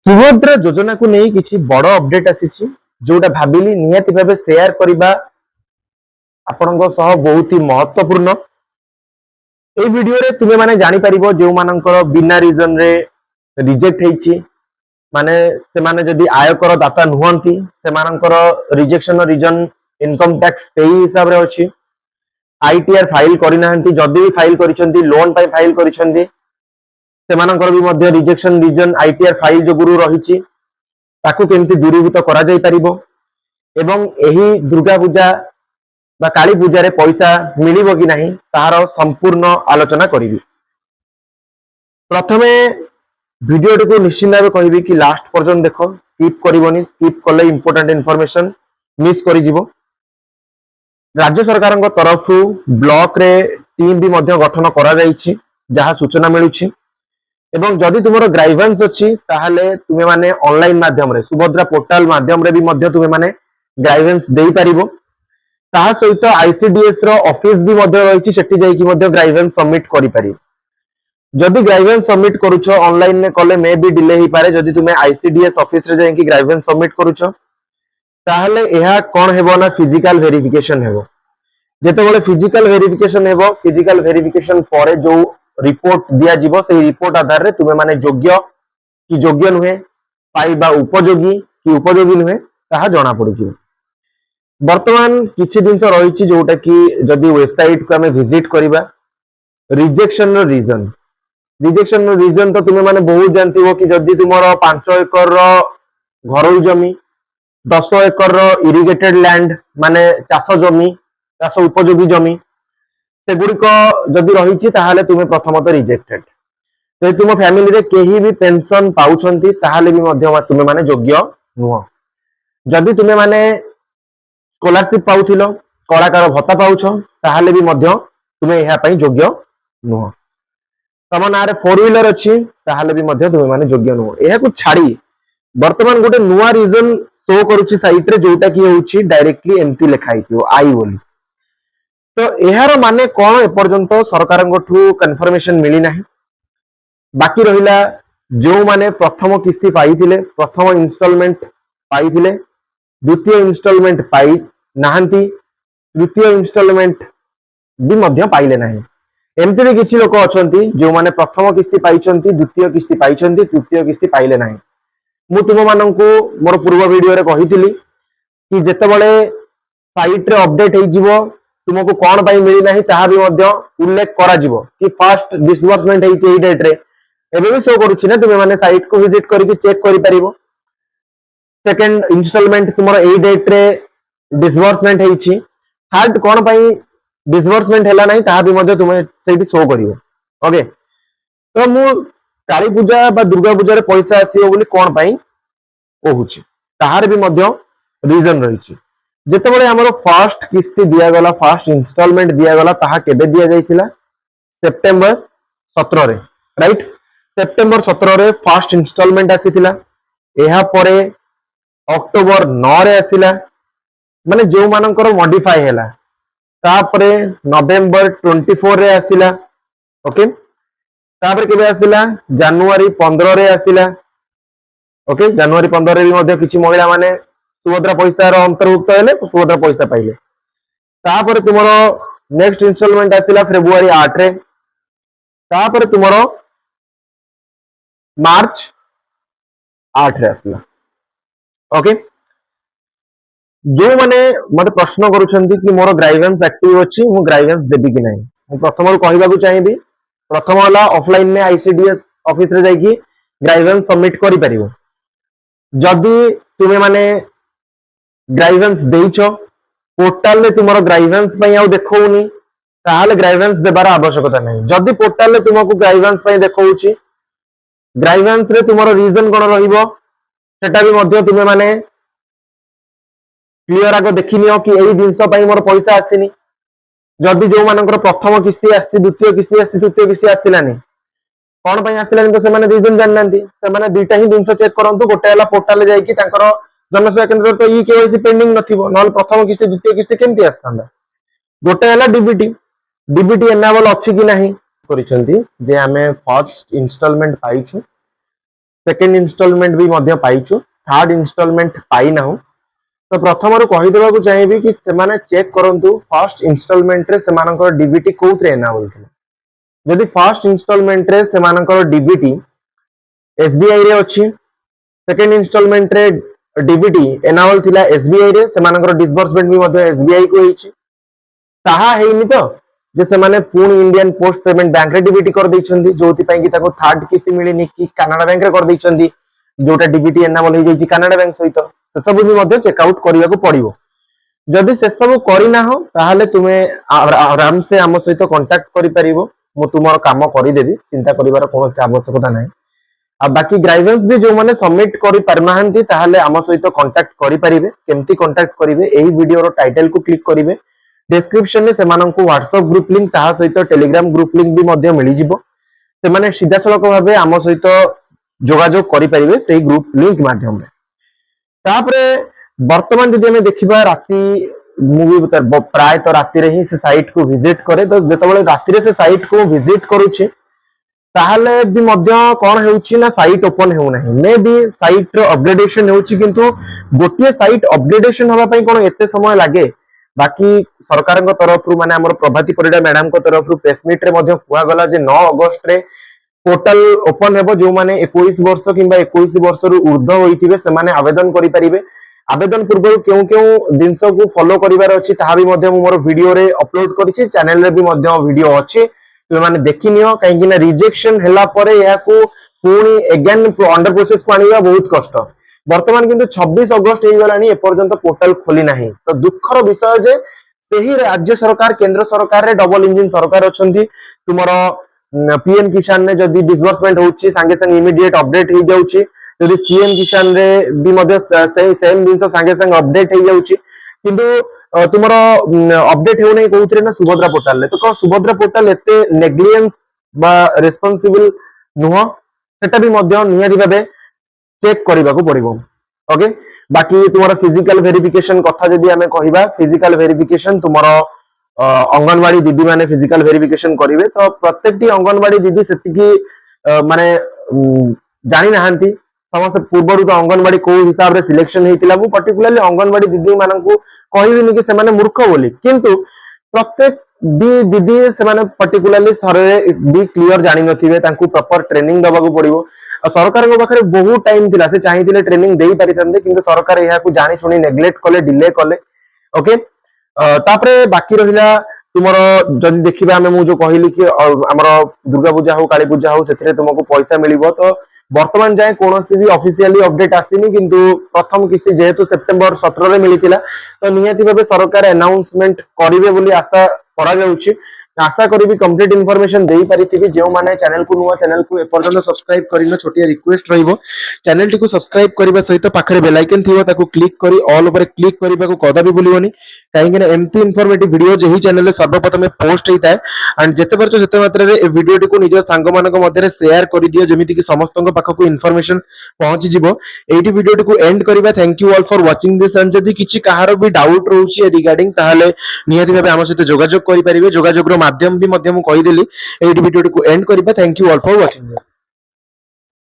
सुभद्रा योजना को नहीं किसी बड़ अपडेट आसी जोटा भाविली निहाती भाव शेयर करबा आपनको सह बहुत ही महत्वपूर्ण। ए वीडियो रे तुमे माने जानि परिबो जो मानकर बिना रीजन रे रिजेक्ट हेछि माने से माने जदी आयकर दाता नुहंती से मानकर रिजेक्शन रीजन इनकम टैक्स पे हिसाब रे अछि। आईटीआर फाइल करि नाहंती जदी भी फाइल करिसंती लोन पय फाइल करिसंती से मानकर भी मध्य रिजेक्शन रीजन आईटीआर फाइल जो गुरु रहिछि ताकू केमती दूरीभूत करा जाई परिबो एवं एही दुर्गा पूजा बा काली पूजा रे पैसा मिलिबो कि नहीं तार संपूर्ण आलोचना करिवि। प्रथमे वीडियो को निश्चित भाव कहबी कि लास्ट पर्यंत देखो, स्किप करिवोनी, स्किप कले इंपोर्टेंट इनफॉरमेशन मिस करि जिवो। राज्य सरकार तरफ ब्लॉक रे टीम भी मध्य गठन करा जाइछि जहा सूचना मिलुछि एवं जदि तुमरो ग्राइवेंस अछि ताहले तुमे माने ऑनलाइन माध्यम रे सुभद्रा पोर्टल माध्यम रे भी मध्य तुमे माने ग्राइवेंस देई परिबो। ताहा सहित आईसीडीएस रो ऑफिस भी मध्य रहिछि सेठी जाई कि मध्य ग्राइवेंस सबमिट करि पारि। जदि ग्राइवेंस सबमिट करूछो ऑनलाइन ने कले मे भी डिले ही पारे जदि तुमे आईसीडीएस ऑफिस रे जाई कि ग्राइवेंस सबमिट करूछो ताहले एहा कोन हेबो ना फिजिकल वेरिफिकेशन हेबो। जेतेबेले फिजिकल वेरिफिकेशन हेबो फिजिकल वेरिफिकेशन परे जो रिपोर्ट दिया जीवो से रिपोर्ट आधार रे तुमे माने योग्य कि योग्य नुहे पाइबा उपयोगी कि उपयोगी नुहे ताहा जणा पड़ि जिवो। वर्तमान किछि दिन से रहिछि जोटा कि जदि वेबसाइट को हमें विजिट करिबा रिजेक्शन रो रीजन तो तुमे माने बहुत जानती हो कि जदि तुमरो 5 एकर रो घरोई जमी 10 एकर रो इरिगेटेड लैंड माने चाष जमी चाष उपयोगी जमी सेगुड़िक जदि रही ताहले तुमे प्रथमतः रिजेक्टेड। तो तुम फैमिली रे केही भी पेंशन पाउछंती ताहले भी मध्य तुमे माने योग्य नुह। जदि तुमे माने स्कॉलरशिप पाउथिलो कलाकार भत्ता पाउछ ताहले भी मध्य तुमे एहा पई योग्य नुह। तम ना रे 4 व्हीलर अछि ताहले भी मध्य तुमे माने योग्य नुह। एहा को छाड़ी वर्तमान गोटे नुआ रीजन शो करूछि साइट रे जोटा कि होछि डायरेक्टली एमपी लिखाई थियो आई बोली। तो एहार माने कौन एपर्यंत सरकार कन्फर्मेशन मिली नहीं। बाकी रहिला जो माने प्रथम किस्ती पाइथिले प्रथम इंस्टॉलमेंट पाइथिले द्वितीय इंस्टॉलमेंट पाई नाहंती तृतीय इंस्टॉलमेंट भी मध्य पाइले नहीं। एमती भी किछि लोक अछंती जो माने प्रथम किस्ती पाइछंती द्वितीय किस्ती पाइछंती तृतीय किस्ती पाइले नहीं। मु तुम माननकु मोर पूर्व वीडियो रे कहिथिली कि जेतेबेले साइट रे अपडेट हे जिवो तुमको कौन पाई मिली नहीं ताहा भी मध्य उल्लेख करा जिवो कि फर्स्ट डिसबर्समेंट हे एई डेट रे एबे भी शो करूछि ना तुमे माने साइट को विजिट करके चेक करि परिबो। सेकंड इंस्टॉलमेंट तुमरो एई डेट रे डिसबर्समेंट हेछि थर्ड कौन पाई डिसबर्समेंट हैला नहीं ताहा भी मध्य तुमे सेठी शो करिवो। ओके तो मु काली पूजा बा दुर्गा पूजा रे पैसा आसीयो बोली कौन पाई कहूछि ताहार भी मध्य रीजन रहिछि। जेतेबेले हमरो फर्स्ट किस्ती दिया गला फर्स्ट इंस्टॉलमेंट दिया गला ताहा केबे दिया जाइथिला सितंबर 17 रे राइट। सितंबर 17 रे फर्स्ट इंस्टॉलमेंट आसीथिला। एहा परे अक्टोबर 9 रे आसीला माने जो मानकर मॉडिफाई हैला तापरे नवेम्बर 24 रे आसीला। ओके तापरे केबे आसीला जनवरी 15 रे आसीला। ओके जनवरी 15 रे भी मध्य किछि महिला माने सुभद्रा पैसा रो अंतर्भुक्त हेले सुभद्रा पैसा पाइले। तापरे तुमरो नेक्स्ट इंस्टॉलमेंट आसीला फेब्रुआरी 8 रे। तापरे तुमरो मार्च 8 रे आसीला। ओके जो माने मते प्रश्न करूछंती कि मोर ग्राइवेंस एक्टिव अछि मु ग्राइवेंस देबी कि नहीं मु प्रथम कहबा को चाहिबी। प्रथम वाला ऑफलाइन में आईसीडीएस ऑफिस रे जाई कि ग्राइवेंस सबमिट करि परिबो। जदी तुमे माने ग्राइवेंस देइछो पोर्टल रे तुमरो ग्राइवेंस पई आउ देखौनी ताहाले ग्राइवेंस देबार आवश्यकता नहीं। जदी पोर्टल रे तुमको ग्राइवेंस पई देखौछि ग्राइवेंस रे तुमरो रीजन कोन रहिबो सेटा भी मध्य तुमे माने क्लियर आगो देखिनियो कि एई दिनस पई मोर पैसा आसीनी। जदी जो मानकर प्रथम किस्ती आसी द्वितीय किस्ती आसी तृतीय किस्ती आसिलानी कोन पई आसिलानी तो से माने रीजन जाननांती से माने दुईटा ही दिन चेक करंतु। गोटे हला पोर्टल रे जाई कि तांकर जनसेवा केंद्र तो ई केवाईसी पेंडिंग नथिबो नल प्रथम किस्ती द्वितीय किस्ती केमती आस्तांदा। गोटे हला डीबीटी एनेबल अछि कि नाही करिसंती जे हमें फर्स्ट इंस्टॉलमेंट पाइछु सेकेंड इनस्टॉलमेंट भी मध्य पाइछु, थर्ड इनस्टॉलमेंट पाई ना। तो प्रथम रु कहि देबाकू चाहिबी कि से माने चेक करंतु फर्स्ट इनस्टॉलमेंट रे से मानकर डीबीटी कोथरे एनाबल थिला। यदि फर्स्ट इनस्टॉलमेंट रे से मानकर डीबीटी एसबीआई रे अछि, सेकेंड इनस्टॉलमेंट रे डीबीटी एनाबल थिला एसबीआई रे, से मानकर डिसबर्समेंट भी मध्य एसबीआई को होईछि। ताहा हेइनि तो जे से माने पुणी इंडियन पोस्ट पेमेंट बैंक रे डीबीटी कर दैछन्ती, जोति पई कि ताको थर्ड किस्ती मिलिनि कि कनाडा बैंक रे कर दैछन्ती, जोटा डीबीटी एनाबल हो जाइछि कनाडा बैंक सहित। से सब भी मध्य चेकआउट करिया को पड़िबो। जदि से सब करिना हो ताहले तुमे आराम से आम सहित कांटेक्ट करि परिबो, मु तुमर काम करि देबी, चिंता करिवार कोनोसी आवश्यकता नै। आ बाकी ग्राइवेंस भी जो माने सबमिट करि परमाहंती ताहले आम सहित कांटेक्ट करि परिबे। केमती कांटेक्ट करिवे एही वीडियो रो टाइटल को क्लिक करिवे, डिस्क्रिप्शन में सेमानंकु व्हाट्सएप ग्रुप लिंक ताहा सहित टेलीग्राम ग्रुप लिंक भी मध्य मिली जिवो। से माने सीधा सळक भाबे आम सहित जोगाजोग करि परिबे सेही ग्रुप लिंक माध्यम रे। तापरे वर्तमान जदि हमें देखिबा राती मूवी प्राय तो राती रे ही से साइट को विजिट करे, तो जेतबेले राती रे से साइट को विजिट करूची ताहले भी मध्य कोन हेउची ना साइट ओपन हेउ नाही। मे भी साइट रो अपग्रेडेशन हेउची, किंतु गोटिए साइट अपग्रेडेशन होबा पई कोन एते समय लागे। बाकी सरकार तरफ माने हमर प्रभाती परिडा मैडम को तरफ प्रेस मीट रे मध्य कुआ गला जे 9 अगस्त रे पोर्टल ओपन हेबो। जो माने 21 वर्ष किंबा 21 वर्ष रु ऊर्ध्व होइथिबे से माने आवेदन करि परिबे। आवेदन पूर्व क्यों क्यों दिन को फॉलो करिवार अछि ताहा भी मध्य मोर वीडियो रे अपलोड करिछि, चैनल रे भी मध्य वीडियो अछि, तुम माने देखि नियो। काहे कि ना रिजेक्शन हैला परे याकू पुणी अगेन अंडर प्रोसेस को आनिबा बहुत कष्ट। वर्तमान किंतु 26 अगस्त हे गलानी, ए पर्यंत पोर्टल खोली नाही। तो दुखर विषय जे सेही राज्य सरकार केंद्र सरकार रे डबल इंजन सरकार अछंती। तुमरो पीएम किसान रे जदी डिसबर्समेंट होउची संगे संगे इमीडिएट अपडेट हे जाउची, जदी सीएम किसान रे भी मध्य सेम दिन संगे संगे अपडेट हे जाउची, किंतु तुमरो अपडेट हेउ नै कोउतरे ना सुभद्रा पोर्टल ले। तो को सुभद्रा पोर्टल एते नेग्लिजेंस बा रेस्पोंसिबल नुह, सेटा भी मध्य निहारी भाबे चेक करबा को पड़िबो। ओके, बाकी तुमरो फिजिकल वेरिफिकेशन कथा जदी हमें कहिबा, फिजिकल वेरिफिकेशन तुमरो अंगनवाड़ी दीदी माने फिजिकल वेरिफिकेशन करिवे। तो प्रत्येकटी अंगनवाड़ी दीदी सेतिकी माने जानि नाहंती। समस्त पूर्व तो अंगनवाड़ी को हिसाब रे सिलेक्शन हेतिला, मु पर्टिकुलरली अंगनवाड़ी दीदी माननकु कहिबिनी कि से माने मूर्ख बोली, किंतु प्रत्येक दीदी से माने पर्टिकुलरली सरे भी क्लियर जानि नथिबे, तांकु प्रॉपर ट्रेनिंग दबा को पड़िबो। सरकार को पाखरे बहुत टाइम थिला, से चाहिथिले ट्रेनिंग देई परिथंदे, किंतु सरकार एहा को जानि सुनी नेग्लेक्ट कले, डिले कले। ओके, तापरे बाकी रहिला तुमरो जदि देखिबा हमें मु जो कहली कि हमरो दुर्गा पूजा हो काली पूजा हो सेथिरे तुमको पैसा मिलिबो। तो वर्तमान जाए कोनोसी भी ऑफिशियली अपडेट आसीनी, किंतु प्रथम किस्ती जेहेतु सेप्टेम्बर 17 रे मिलितिला, तो निहाती भाबे सरकार अनाउंसमेंट करिवे बोली आशा करा जाउची। आशा करी भी कंप्लीट इन्फॉर्मेशन देई परिथिबी। जो माने चैनल को नुवा चैनल को एपर्यंत सब्सक्राइब करिनो, छोटिया रिक्वेस्ट रहिबो चैनल टी को सब्सक्राइब करबा सहित पाखरे बेल आइकन थिबो, ताको क्लिक करी ऑल ऊपर क्लिक करबा को कदा भी भूलिबोनी। काहे कि ना एमती इन्फॉर्मेटिव वीडियो जेही चैनल रे सर्वप्रथम पोस्ट हेता है, एंड जेते परचो सेते मात्रा रे ए वीडियो टी को निज सांग मानक मध्ये रे शेयर करि दियो, जेमिति कि समस्तन पाख को इन्फॉर्मेशन पहुंची जिवो। एठी वीडियो टी को एंड करबा। Thank you all for watching this. And जदी किछि काहार भी डाउट रहउछि रिगार्डिंग, ताहाले निहाती भाबे हम सहित जोगाजोग करि परिबे। जोगाजोग रो माध्यम भी मध्यम कहि देली। एठी वीडियो टी को एंड करबा। Thank you all for watching this.